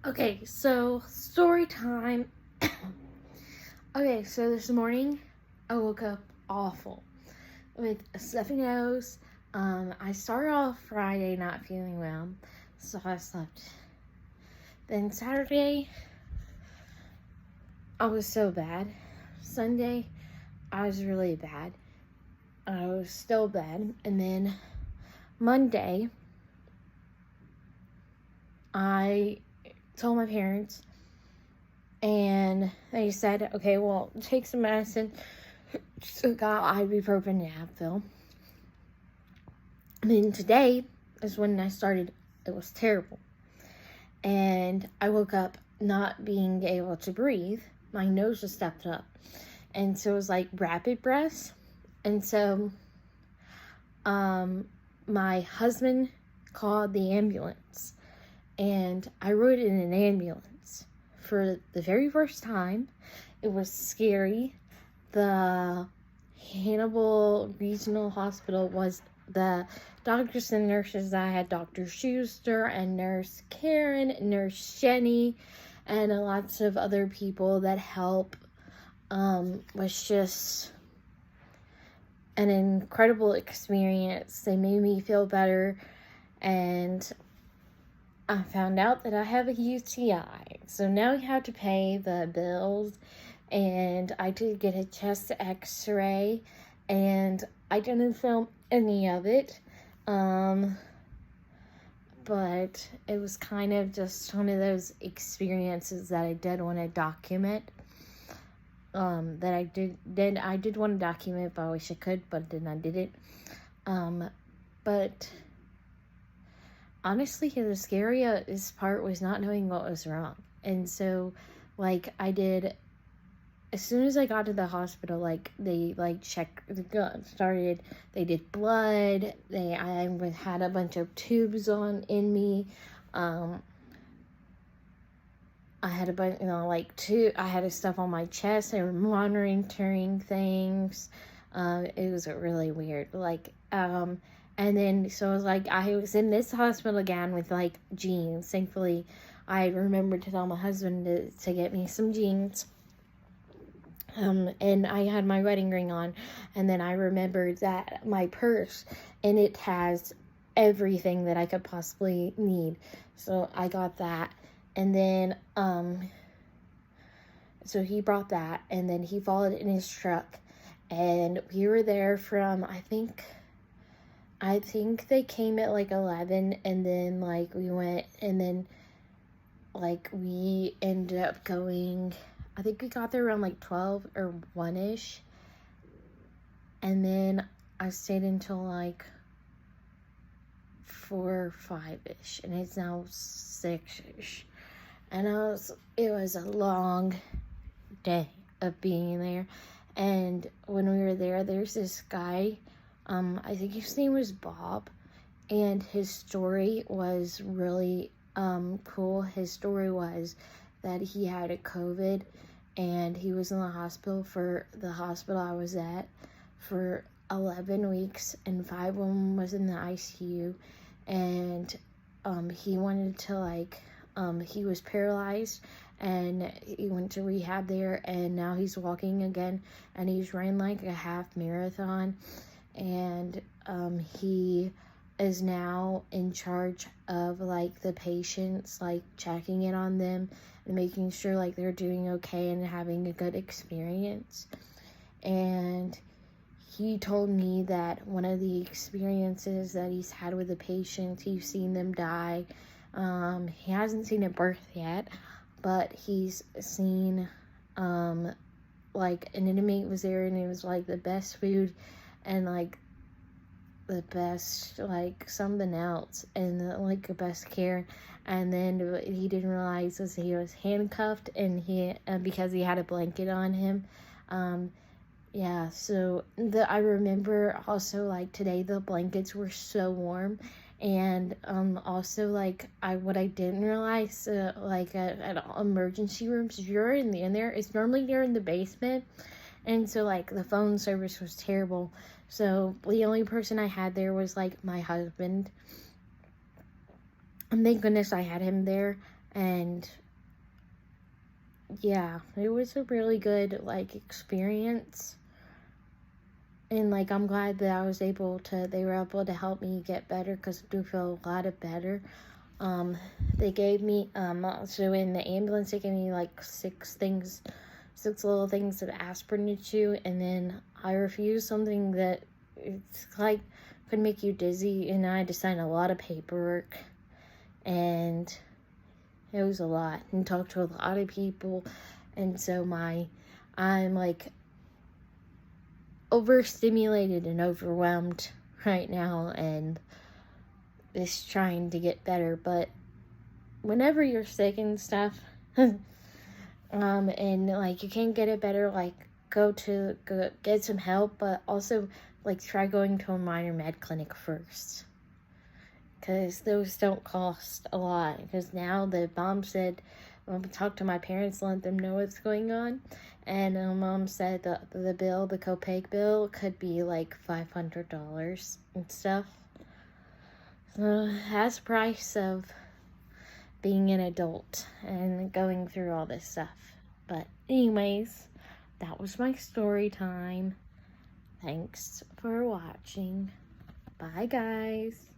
Okay, so story time. Okay, so this morning I woke up awful with a stuffy nose. I started off Friday not feeling well, so I slept. Then Saturday I was so bad. Sunday I was really bad. I was still bad, and then Monday I told my parents, and they said, okay, well, take some medicine. So got ibuprofen and Advil. And then today is when I started. It was terrible. And I woke up not being able to breathe. My nose was stuffed up. And so it was like rapid breaths. And so my husband called the ambulance. And I rode in an ambulance for the very first time. It was scary. The Hannibal Regional Hospital was the doctors and nurses. I had Dr. Schuster and Nurse Karen, Nurse Jenny, and lots of other people that help. Was just an incredible experience. They made me feel better, and I found out that I have a UTI. So now you have to pay the bills, and I did get a chest x-ray, and I didn't film any of it. But it was kind of just one of those experiences that I did want to document. That I did want to document, but I wish I could, but then I didn't. But honestly, the scariest part was not knowing what was wrong. And so, as soon as I got to the hospital, they checked the gun, they did blood, I had a bunch of tubes in me, I had a bunch, I had stuff on my chest. They were monitoring things. It was really weird. And then, so it was I was in this hospital again with, jeans. Thankfully, I remembered to tell my husband to get me some jeans. And I had my wedding ring on. And then I remembered that my purse, and it has everything that I could possibly need. So I got that. And then, so he brought that, and then he followed in his truck, and we were there from, I think they came at 11, and then we went, and then we ended up going, I think we got there around 12 or 1-ish, and then I stayed until 4 or 5-ish, and it's now 6-ish. And it was a long day of being there. And when we were there, there's this guy, I think his name was Bob, and his story was really cool. His story was that he had a COVID, and he was in the hospital I was at for 11 weeks, and 5 of them was in the ICU, and he wanted to he was paralyzed, and he went to rehab there, and now he's walking again, and he's running a half marathon, and he is now in charge of the patients, checking in on them and making sure they're doing okay and having a good experience. And he told me that one of the experiences that he's had with the patients, he's seen them die. He hasn't seen a birth yet, but he's seen, an inmate was there, and it was, the best food, and, the best, something else, and, the best care, and then he didn't realize he was handcuffed, and because he had a blanket on him, yeah, so I remember also, today the blankets were so warm. And also what I didn't realize, at emergency rooms, if you're in there, it's normally you're in the basement, and so the phone service was terrible. So the only person I had there was my husband, and thank goodness I had him there. And yeah, it was a really good, like, experience. And, like, I'm glad that they were able to help me get better, because I do feel a lot better. They gave me, so in the ambulance, they gave me, like, six little things of aspirin to chew, and then I refused something that, it's like, could make you dizzy, and I had to sign a lot of paperwork, and it was a lot, and talk to a lot of people, and so I'm, like, overstimulated and overwhelmed right now, and is trying to get better. But whenever you're sick and stuff, and, like, you can't get it better, like, go get some help, but also, like, try going to a minor med clinic first, because those don't cost a lot. Because now the mom said, talk to my parents, let them know what's going on, and mom said the copay bill could be like $500 and stuff. So that's the price of being an adult and going through all this stuff. But anyways, that was my story time. Thanks for watching. Bye, guys.